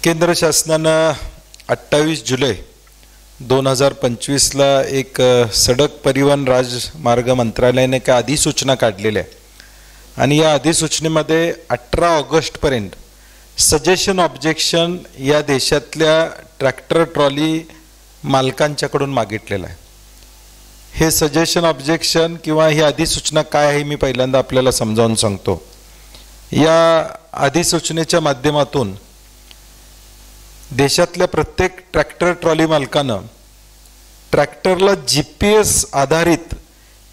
केंद्र शासनानं 28 जुलै 2025ला एक सडक परिवहन राजमार्ग मंत्रालयाने काय अधिसूचना काढलेली आहे आणि या अधिसूचनेमध्ये 18 ऑगस्टपर्यंत सजेशन ऑब्जेक्शन या देशातल्या ट्रॅक्टर ट्रॉली मालकांच्याकडून मागितलेलं आहे। हे सजेशन ऑब्जेक्शन किंवा ही अधिसूचना काय आहे मी पहिल्यांदा आपल्याला समजावून सांगतो। या अधिसूचनेच्या माध्यमातून देशातल्या प्रत्येक ट्रॅक्टर ट्रॉली मालकानं ट्रॅक्टरला GPS आधारित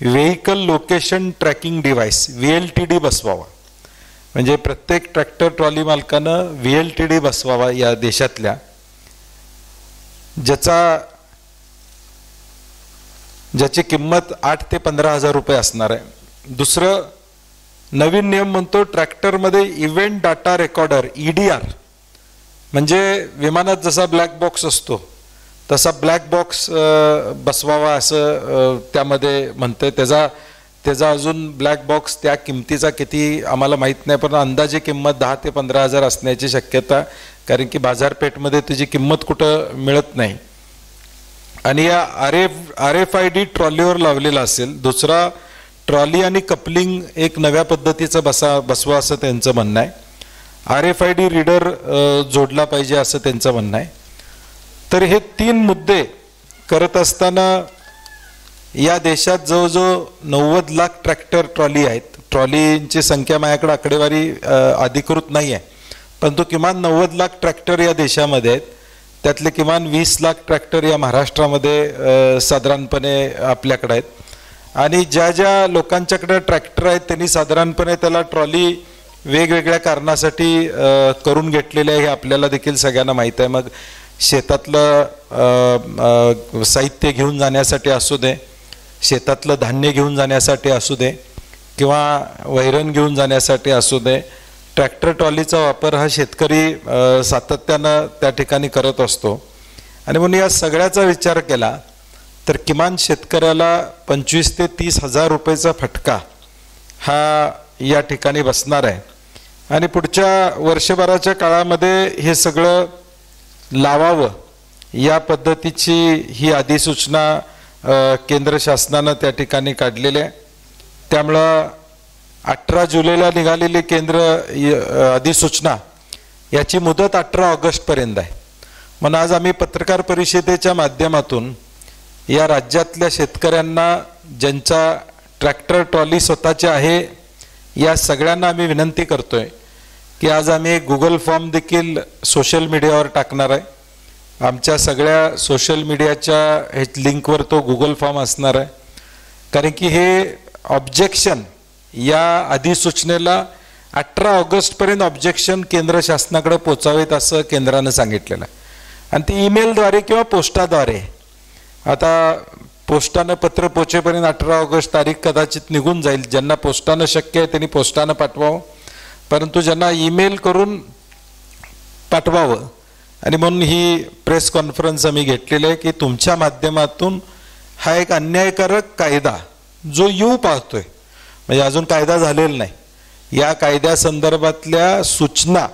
vehicle location tracking device VLTD बसवावा। म्हणजे प्रत्येक ट्रॅक्टर ट्रॉली मालकानं VLTD बसवावा या देशातल्या, ज्याची किंमत 8 ते 15 हजार रुपये असणार आहे। दुसरं नवीन नियम म्हणतो ट्रॅक्टरमध्ये इव्हेंट डाटा रेकॉर्डर EDR, म्हणजे विमानात जसा ब्लॅक बॉक्स असतो तसा ब्लॅक बॉक्स बसवावा असं त्यामध्ये म्हणते। त्याचा अजून ब्लॅक बॉक्स त्या किमतीचा किती आम्हाला माहीत नाही, पण अंदाजे किंमत 10 ते 15 हजार असण्याची शक्यता, कारण की बाजारपेठमध्ये त्याची किंमत कुठं मिळत नाही। आणि या RFID ट्रॉलीवर लावलेला असेल। दुसरा ट्रॉली आणि कपलिंग एक नव्या पद्धतीचं बसवा असं त्यांचं म्हणणं आहे। RFID रीडर जोडला पाहिजे असं त्यांचं म्हणणं आहे। तर हे 3 मुद्दे करत असताना या देशात जवळजवळ 90 लाख ट्रॅक्टर ट्रॉली आहेत। ट्रॉलींची संख्या माझ्याकडे आकडेवारी अधिकृत नाही आहे, परंतु किमान 90 लाख ट्रॅक्टर या देशामध्ये आहेत। त्यातले किमान 20 लाख ट्रॅक्टर या महाराष्ट्रामध्ये साधारणपणे आपल्याकडे आहेत। आणि ज्या ज्या लोकांच्याकडे ट्रॅक्टर आहेत त्यांनी साधारणपणे त्याला ट्रॉली वेगवेगळ्या कारणासाठी करून घेतलेले आहे, हे आपल्याला देखील सगळ्यांना माहीत आहे। मग शेतातलं साहित्य घेऊन जाण्यासाठी असू दे, शेतातलं धान्य घेऊन जाण्यासाठी असू दे, किंवा वैरण घेऊन जाण्यासाठी असू दे, ट्रॅक्टर ट्रॉलीचा वापर हा शेतकरी सातत्यानं त्या ठिकाणी करत असतो। आणि म्हणून या सगळ्याचा विचार केला तर किमान शेतकऱ्याला 25 ते 30 हजार रुपयेचा फटका हा या ठिकाणी बसणार आहे। आणि पुढच्या वर्षभराच्या काळामध्ये हे सगळं लावावं या पद्धतीची ही अधिसूचना केंद्र शासनानं त्या ठिकाणी काढलेली आहे। त्यामुळं 18 जुलैला निघालेली केंद्र अधिसूचना याची मुदत 18 ऑगस्टपर्यंत आहे। म्हणून आज आम्ही पत्रकार परिषदेच्या माध्यमातून या राज्यातल्या शेतकऱ्यांना, ज्यांचा ट्रॅक्टर ट्रॉली स्वतःचे आहे, या सगळ्यांना आम्ही विनंती करतोय की आज आम्ही गुगल फॉर्म देखील सोशल मीडियावर टाकणार आहे। आमच्या सगळ्या सोशल मीडियाच्या हे लिंकवर तो गुगल फॉर्म असणार आहे, कारण की हे ऑब्जेक्शन या अधिसूचनेला 18 ऑगस्टपर्यंत ऑब्जेक्शन केंद्र शासनाकडे पोचावेत असं केंद्रानं सांगितलेलं आहे। आणि ती ईमेलद्वारे किंवा पोस्टाद्वारे, आता पोस्टानं पत्र पोचेपर्यंत 18 ऑगस्ट तारीख कदाचित निघून जाईल। ज्यांना पोस्टानं शक्य आहे त्यांनी पोस्टानं पाठवावं, परंतु ज्यांना ईमेल करून पाठवावं। आणि म्हणून ही प्रेस कॉन्फरन्स आम्ही घेतलेली आहे की तुमच्या माध्यमातून हा एक अन्यायकारक कायदा जो पाहतोय, म्हणजे अजून कायदा झालेला नाही, या कायद्यासंदर्भातल्या सूचना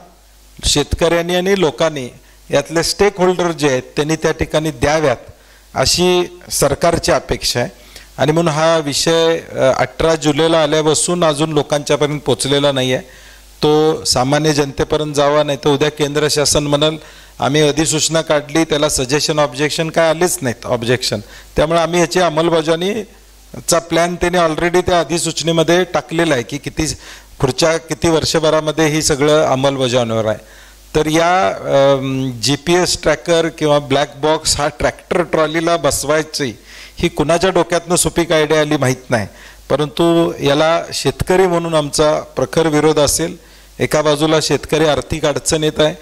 शेतकऱ्यांनी आणि लोकांनी, यातले स्टेक होल्डर जे आहेत त्यांनी त्या ठिकाणी द्याव्यात अशी सरकारची अपेक्षा आहे। आणि म्हणून हा विषय 18 जुलैला आल्यापासून अजून लोकांच्यापर्यंत पोचलेला नाही आहे, तो सामान्य जनतेपर्यंत जावा, नाही तर उद्या केंद्र शासन म्हणाल आम्ही अधिसूचना काढली त्याला सजेशन ऑब्जेक्शन काय आलेच नाहीत ऑब्जेक्शन। त्यामुळे आम्ही याची अंमलबजावणीचा प्लॅन त्याने ऑलरेडी त्या अधिसूचनेमध्ये टाकलेला आहे की पुढच्या किती वर्षभरामध्ये ही सगळं अंमलबजावणीवर आहे। तर या GPS ट्रॅकर किंवा ब्लॅक बॉक्स हा ट्रॅक्टर ट्रॉलीला बसवायची ही कुणाच्या डोक्यातनं सुपीक आयडिया आली माहीत नाही, परंतु याला शेतकरी म्हणून आमचा प्रखर विरोध असेल। एका बाजूला शेतकरी आर्थिक अडचणीत आहे,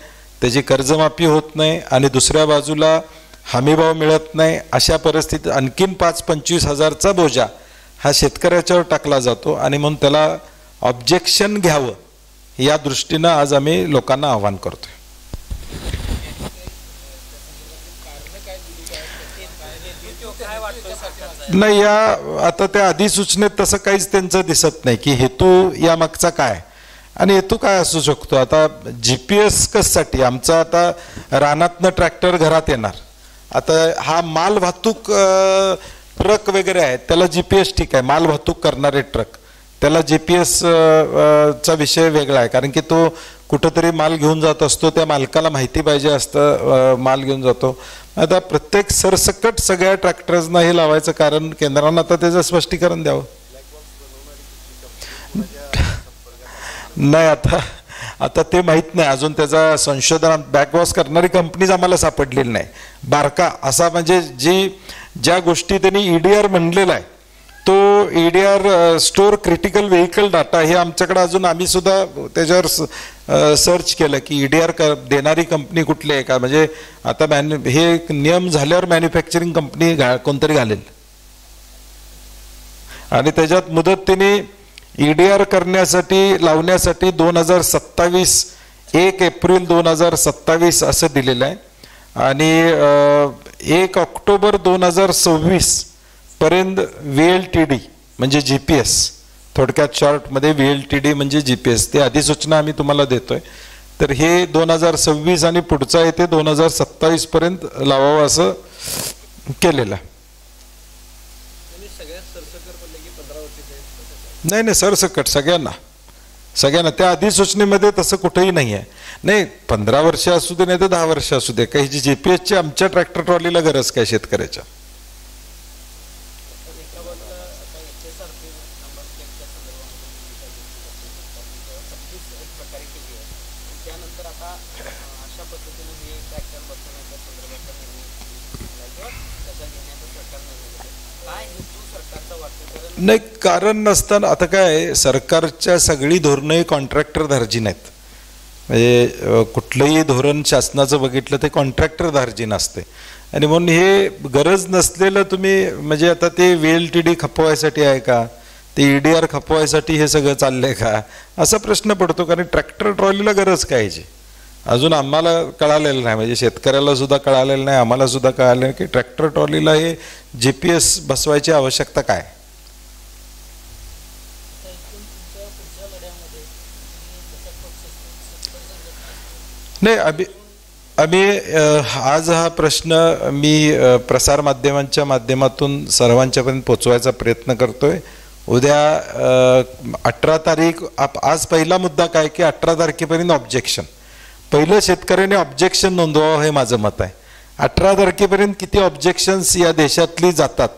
त्याची कर्जमाफी होत नाही, आणि दुसऱ्या बाजूला हमीभाव मिळत नाही। अशा परिस्थितीत आणखीन 5-25 हजारचा बोजा हा शेतकऱ्याच्यावर टाकला जातो, आणि म्हणून त्याला ऑब्जेक्शन घ्यावं या दृष्टीनं आज आम्ही लोकांना आवाहन करतोय। नाही, या आता त्या अधिसूचनेत तसं काहीच त्यांचं दिसत नाही की हेतू या मागचा काय। आणि हेतू काय असू शकतो? आता GPS कशासाठी? आमचा आता रानातनं ट्रॅक्टर घरात येणार, आता हा माल वाहतूक ट्रक वगैरे आहेत त्याला GPS ठीक आहे, माल वाहतूक करणारे ट्रक त्याला GPS चा विषय वेगळा आहे, कारण की तो कुठंतरी माल घेऊन जात असतो, त्या मालकाला माहिती पाहिजे असतं माल घेऊन जातो. आता प्रत्येक सरसकट सगळ्या ट्रॅक्टर्सना हे लावायचं कारण केंद्रानं आता त्याचं स्पष्टीकरण द्यावं. नाही आता ते माहीत नाही अजून, त्याचा संशोधन बॅकवॉश करणारी कंपनीज आम्हाला सापडलेली नाही. बारका असा म्हणजे ज्या गोष्टी त्यांनी EDR म्हणलेला आहे तो EDR store critical vehicle data, हे आमच्याकडे अजून आम्ही सुद्धा त्याच्यावर सर्च केलं की EDR देणारी कंपनी कुठली आहे का, म्हणजे आता हे नियम झाल्यावर मॅन्युफॅक्चरिंग कंपनी कोणतरी घालेल आणि त्याच्यात मुदत त्यांनी EDR करण्यासाठी लावण्यासाठी 2027 1 एप्रिल 2027 असं दिलेलं आहे आणि 1 ऑक्टोबर 2026 पर्यंत VLTD म्हणजे GPS, थोडक्यात शॉर्टमध्ये VLTD म्हणजे GPS, ते अधिसूचना आम्ही तुम्हाला देतोय. तर हे 2026 आणि पुढचा येते 2027 पर्यंत लावावं असं केलेलं आहे. नाही सरसकट सगळ्यांना त्या अधिसूचनेमध्ये तसं कुठेही नाही आहे. नाही 15 वर्ष असू दे नाही तर 10 वर्ष असू दे, काही GPS ची आमच्या ट्रॅक्टर ट्रॉलीला गरज काय शेतकऱ्याच्या? नाही कारण नसताना आता काय सरकारच्या सगळी धोरणं कॉन्ट्रॅक्टर धार्जिन आहेत, म्हणजे कुठलंही धोरण शासनाचं बघितलं ते कॉन्ट्रॅक्टर धार्जिन असते आणि म्हणून हे गरज नसलेलं तुम्ही म्हणजे आता ते VLTD खपवायसाठी आहे का, ते EDR खपवायसाठी हे सगळं चाललंय का असा प्रश्न पडतो. कारण ट्रॅक्टर ट्रॉलीला गरज काय याची अजून आम्हाला कळालेलं नाही, म्हणजे शेतकऱ्याला सुद्धा कळालेलं नाही, आम्हाला सुद्धा कळालेलं नाही की ट्रॅक्टर ट्रॉलीला हे GPS बसवायची आवश्यकता काय. नाही आम्ही आज हा प्रश्न मी प्रसारमाध्यमांच्या माध्यमातून सर्वांच्यापर्यंत पोचवायचा प्रयत्न करतोय. उद्या 18 तारीख, आज पहिला मुद्दा काय की 18 तारखेपर्यंत ऑब्जेक्शन, पहिलं शेतकऱ्याने ऑब्जेक्शन नोंदवावं हे माझं मत आहे. 18 तारखेपर्यंत किती ऑब्जेक्शन्स या देशातली जातात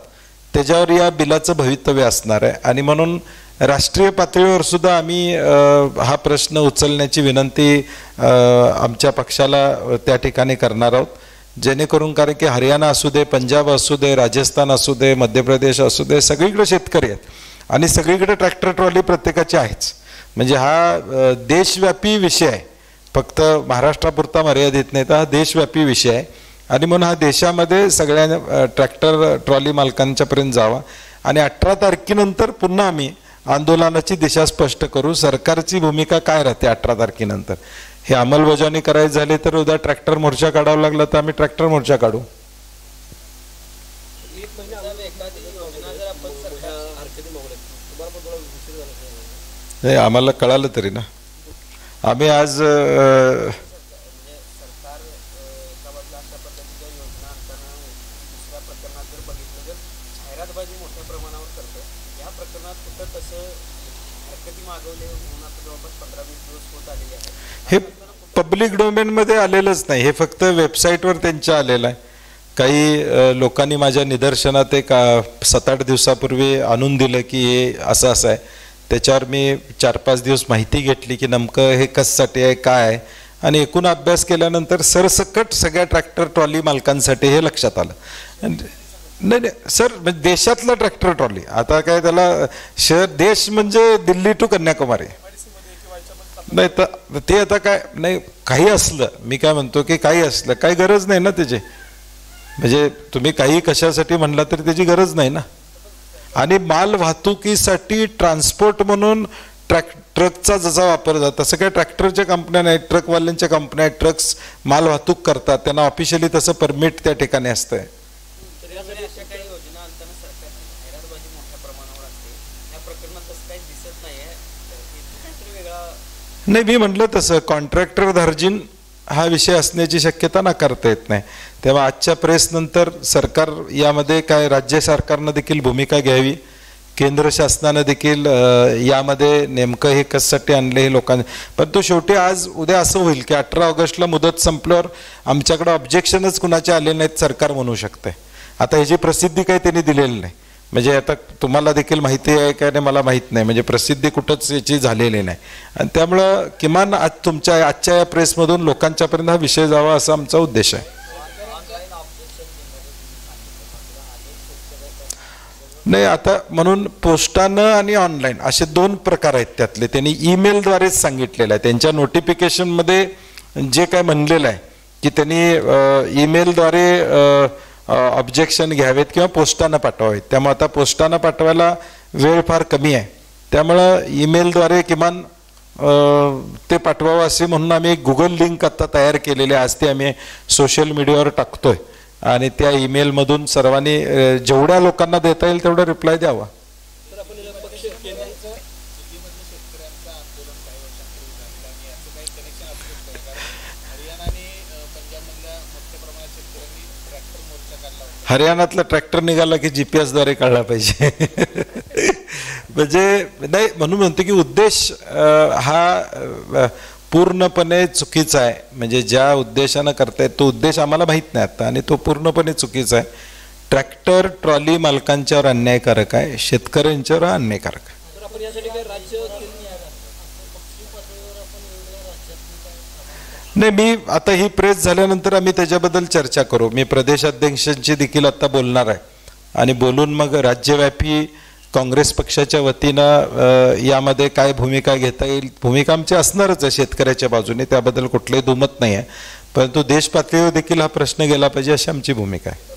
त्याच्यावर या बिलाचं भवितव्य असणार आहे आणि म्हणून राष्ट्रीय पातळीवर सुद्धा आम्ही हा प्रश्न उचलण्याची विनंती आमच्या पक्षाला त्या ठिकाणी करणार आहोत, जेणेकरून कारण की हरियाणा असू दे, पंजाब असू दे, राजस्थान असू दे, मध्य प्रदेश असू दे, सगळीकडे शेतकरी आहेत आणि सगळीकडे ट्रॅक्टर ट्रॉली प्रत्येकाची आहेच. म्हणजे हा देशव्यापी विषय आहे, फक्त महाराष्ट्रापुरता मर्यादित नाही तर हा देशव्यापी विषय आहे आणि म्हणून हा देशामध्ये सगळ्या ट्रॅक्टर ट्रॉली मालकांच्यापर्यंत जावा आणि 18 तारखेनंतर पुन्हा आम्ही आंदोलनाची दिशा स्पष्ट करू. सरकारची भूमिका काय राहते 18 तारखेनंतर, हे अंमलबजावणी करायची झाली तर उद्या ट्रॅक्टर मोर्चा काढावा लागला तर आम्ही ट्रॅक्टर मोर्चा काढू. नाही आम्हाला कळालं तरी ना, आम्ही आज हे पब्लिक डोमेनमध्ये आलेलंच नाही, हे फक्त वेबसाईटवर त्यांच्या आलेलं आहे. काही लोकांनी माझ्या निदर्शनात एक 7-8 दिवसापूर्वी आणून दिलं की हे असं आहे. त्याच्यावर मी 4-5 दिवस माहिती घेतली की नेमकं हे कशासाठी आहे काय आहे आणि एकूण अभ्यास केल्यानंतर सरसकट सगळ्या ट्रॅक्टर ट्रॉली मालकांसाठी हे लक्षात आलं. नाही सर, म्हणजे देशातला ट्रॅक्टर ट्रॉली, आता काय त्याला देश म्हणजे दिल्ली टू कन्याकुमारी नाही तर ते आता काय नाही, काही असलं मी काय म्हणतो की काही असलं काही गरज नाही ना त्याची, म्हणजे तुम्ही काही कशासाठी म्हणला तरी त्याची गरज नाही ना. आणि माल वाहतुकीसाठी ट्रान्सपोर्ट म्हणून ट्रकचा जसा वापर जातो तसं काय ट्रॅक्टरच्या कंपन्या नाहीत, ट्रकवाल्यांच्या कंपन्या आहेत, ट्रक्स माल वाहतूक करतात, त्यांना ऑफिशियली तसं परमिट त्या ठिकाणी असतंय. नाही, मी म्हटलं तसं कॉन्ट्रॅक्टर धार्जिन हा विषय असण्याची शक्यता नाकारता येत नाही. तेव्हा आजच्या प्रेसनंतर सरकार यामध्ये काय, राज्य सरकारनं देखील भूमिका घ्यावी, केंद्र शासनानं देखील यामध्ये नेमकं हे कशासाठी आणले हे लोकांनी. परंतु शेवटी आज उद्या असं होईल की 18 ऑगस्टला मुदत संपल्यावर आमच्याकडे ऑब्जेक्शनच कुणाचे आले नाहीत, सरकार म्हणू शकते. आता ह्याची प्रसिद्धी काही त्यांनी दिलेली नाही. म्हणजे आता तुम्हाला देखील माहिती आहे का नाही मला माहीत नाही, म्हणजे प्रसिद्धी कुठंच याची झालेली नाही. आणि त्यामुळं किमान आज तुमच्या आजच्या या प्रेसमधून लोकांच्यापर्यंत हा विषय जावा असा आमचा उद्देश आहे. नाही, आता म्हणून पोस्टानं आणि ऑनलाईन असे 2 प्रकार आहेत त्यातले. त्यांनी ईमेलद्वारेच सांगितलेलं आहे. त्यांच्या नोटिफिकेशनमध्ये जे काय म्हणलेलं आहे की त्यांनी ईमेलद्वारे ऑब्जेक्शन घ्यावेत किंवा पोस्टानं पाठवावेत. त्यामुळे आता पोस्टानं पाठवायला वेळ फार कमी आहे, त्यामुळं ईमेलद्वारे किमान ते पाठवावं असे म्हणून आम्ही एक गुगल लिंक आता तयार केलेली आहे. आज ते आम्ही सोशल मीडियावर टाकतोय आणि त्या ईमेलमधून सर्वांनी जेवढ्या लोकांना देता येईल तेवढा रिप्लाय द्यावा. हरियाणातला ट्रॅक्टर निघाला की GPS द्वारे कळला पाहिजे. म्हणजे नाही, म्हणून म्हणतो की उद्देश हा पूर्णपणे चुकीचा आहे. म्हणजे ज्या उद्देशानं करतायत तो उद्देश आम्हाला माहीत नाही आता, आणि तो पूर्णपणे चुकीचा आहे. ट्रॅक्टर ट्रॉली मालकांच्यावर अन्यायकारक आहे, शेतकऱ्यांच्यावर अन्यायकारक आहे. नाही, मी आता ही प्रेस झाल्यानंतर आम्ही त्याच्याबद्दल चर्चा करू. मी प्रदेशाध्यक्षांची देखील आता बोलणार आहे आणि बोलून मग राज्यव्यापी काँग्रेस पक्षाच्या वतीनं यामध्ये काय भूमिका घेता येईल. भूमिका आमची असणारच आहे शेतकऱ्याच्या बाजूने, त्याबद्दल कुठलंही दुमत नाही आहे. परंतु देश पातळीवर देखील हा प्रश्न गेला पाहिजे अशी आमची भूमिका आहे.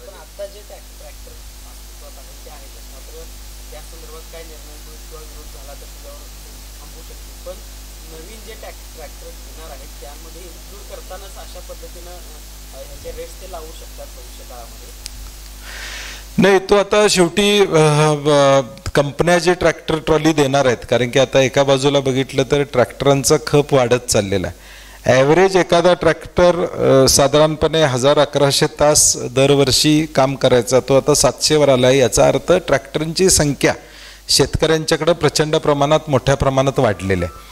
नाही, तो आता शेवटी कंपन्या जे ट्रॅक्टर ट्रॉली देणार आहेत, कारण की आता एका बाजूला बघितलं तर ट्रॅक्टरांचा खप वाढत चाललेला आहे. ॲव्हरेज एखादा ट्रॅक्टर साधारणपणे 1000-1100 तास दरवर्षी काम करायचा, तो आता 700वर आला आहे. याचा अर्थ ट्रॅक्टरांची संख्या शेतकऱ्यांच्याकडे प्रचंड प्रमाणात मोठ्या प्रमाणात वाढलेली आहे.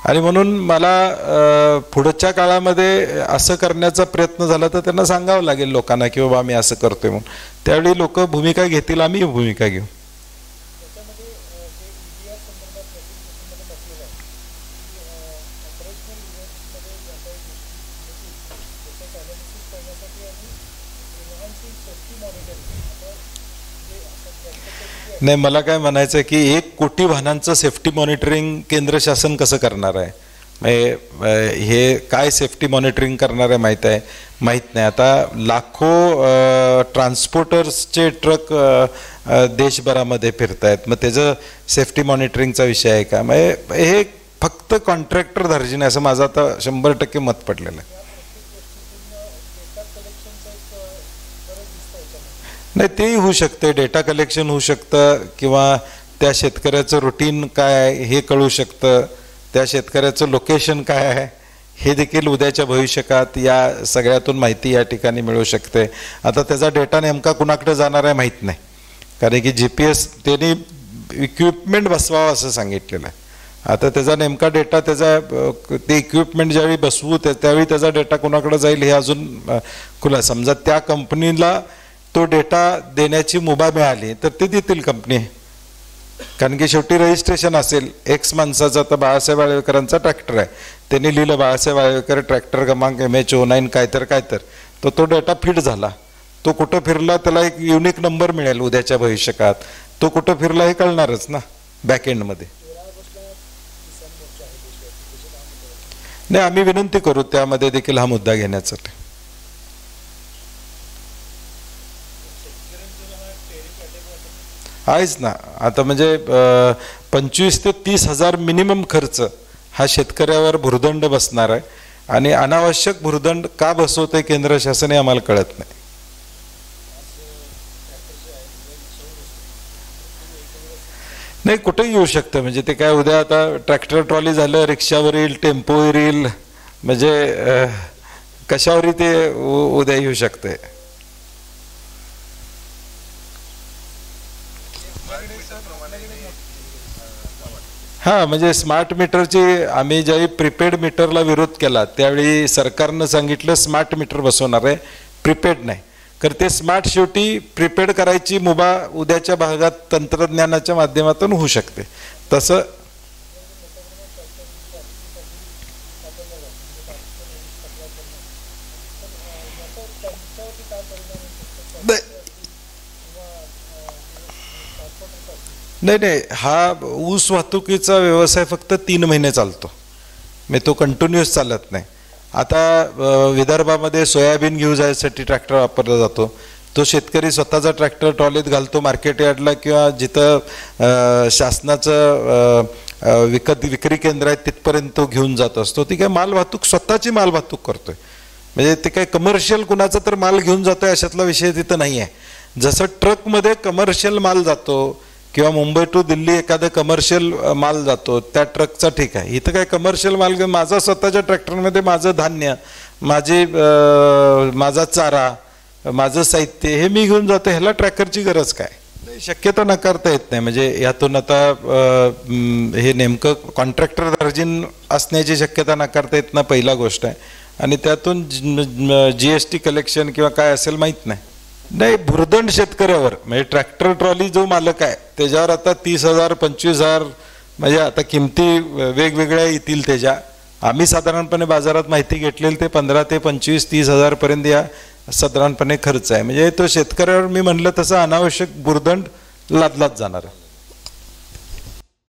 आणि म्हणून मला पुढच्या काळामध्ये असं करण्याचा प्रयत्न झाला तर त्यांना सांगावं लागेल लोकांना की बाबा आम्ही असं करतोय म्हणून. त्यावेळी लोक भूमिका घेतील, आम्ही भूमिका घेऊ. नाही, मला काय म्हणायचं आहे की 1 कोटी वाहनांचं सेफ्टी मॉनिटरिंग केंद्र शासन कसं करणार आहे. हे काय सेफ्टी मॉनिटरिंग करणार आहे माहीत नाही. आता लाखो ट्रान्सपोर्टर्सचे ट्रक देशभरामध्ये फिरत आहेत, मग त्याचं सेफ्टी मॉनिटरिंगचा विषय आहे का. मग हे फक्त कॉन्ट्रॅक्टर धार्जिन असं माझं आता 100% मत पडलेलं आहे. नाही, तेही होऊ शकते, डेटा कलेक्शन होऊ शकतं, किंवा त्या शेतकऱ्याचं रुटीन काय आहे हे कळू शकतं, त्या शेतकऱ्याचं लोकेशन काय आहे हे देखील उद्याच्या भविष्यकाळात या सगळ्यातून माहिती या ठिकाणी मिळू शकते. आता त्याचा डेटा नेमका कुणाकडे जाणार आहे माहीत नाही, कारण की GPS त्यांनी इक्विपमेंट बसवावं असं सांगितलेलं आहे. आता त्याचा नेमका डेटा ते इक्विपमेंट ज्यावेळी बसवू त्यावेळी त्याचा डेटा कुणाकडे जाईल हे अजून खुला. समजा त्या कंपनीला तो डेटा देण्याची मुभा मिळाली तर ते देतील कंपनी, कारण की शेवटी रजिस्ट्रेशन असेल. एक्स माणसाचा आता बाळासाहेब आळवेकरांचा ट्रॅक्टर आहे, त्यांनी लिहिलं बाळासाहेब आळवेकर ट्रॅक्टर क्रमांक MH09 काय तर तो डेटा फिट झाला. तो कुठं फिरला त्याला एक युनिक नंबर मिळेल उद्याच्या भविष्यकाळात. तो कुठं फिरला हे कळणारच ना बॅकएंडमध्ये. नाही, आम्ही विनंती करू त्यामध्ये देखील हा मुद्दा घेण्यासाठी. आहेच ना. आता म्हणजे 25 ते 30 हजार मिनिमम खर्च हा शेतकऱ्यावर भुर्दंड बसणार आहे, आणि अनावश्यक भुर्दंड का बसवते केंद्र शासन हे आम्हाला कळत नाही. नाही कुठेही येऊ शकतं. म्हणजे ते काय उद्या आता ट्रॅक्टर ट्रॉली झालं, रिक्षावर येईल, टेम्पोवर येईल, म्हणजे कशावरही ते उद्या येऊ शकते. हां, म्हणजे स्मार्ट मीटरची आम्ही ज्यावेळी प्रीपेड मीटरला विरोध केला त्यावेळी सरकारनं सांगितलं स्मार्ट मीटर बसवणार आहे, प्रीपेड नाही. तर ते स्मार्ट शेवटी प्रीपेड करायची मुभा उद्याच्या भागात तंत्रज्ञानाच्या माध्यमातून होऊ शकते. तसं नाही नाही, हा ऊस वाहतुकीचा व्यवसाय फक्त 3 महिने चालतो, म्हणजे तो कंटिन्युअस चालत नाही. आता विदर्भामध्ये सोयाबीन घेऊन जायसाठी ट्रॅक्टर वापरला जातो. तो शेतकरी स्वतःचा ट्रॅक्टर ट्रॉलीत घालतो, मार्केट यार्डला किंवा जिथं शासनाचं विक्री केंद्र आहे तिथपर्यंत तो घेऊन जात असतो. ती काय माल वाहतूक स्वतःची माल वाहतूक करतोय, म्हणजे ते काय कमर्शियल कुणाचा तर माल घेऊन जातोय अशातला विषय तिथं नाही आहे. जसं ट्रकमध्ये कमर्शियल माल जातो किंवा मुंबई टू दिल्ली एखादं कमर्शियल माल जातो त्या ट्रकचा ठीक आहे. इथं काय कमर्शियल माल घेऊन माझा स्वतःच्या ट्रॅक्टरमध्ये माझं धान्य, माझा चारा, माझं साहित्य हे मी घेऊन जातो, ह्याला ट्रॅकरची गरज काय? शक्यता नाकारता येत नाही. म्हणजे यातून आता हे नेमकं कॉन्ट्रॅक्टर दर्जीन असण्याची शक्यता नाकारता येत ना, पहिला गोष्ट आहे. आणि त्यातून GST कलेक्शन किंवा काय असेल माहीत नाही. नाही, भुर्दंड शेतकऱ्यावर म्हणजे ट्रॅक्टर ट्रॉली जो मालक आहे त्याच्यावर आता 30,000 25,000 म्हणजे आता किमती वेगवेगळ्या येतील त्याच्या. आम्ही साधारणपणे बाजारात माहिती घेतलेली ते 15 ते 25 30 हजार पर्यंत या साधारणपणे खर्च आहे. म्हणजे तो शेतकऱ्यावर मी म्हणलं तसं अनावश्यक भुर्दंड लादलाच जाणार.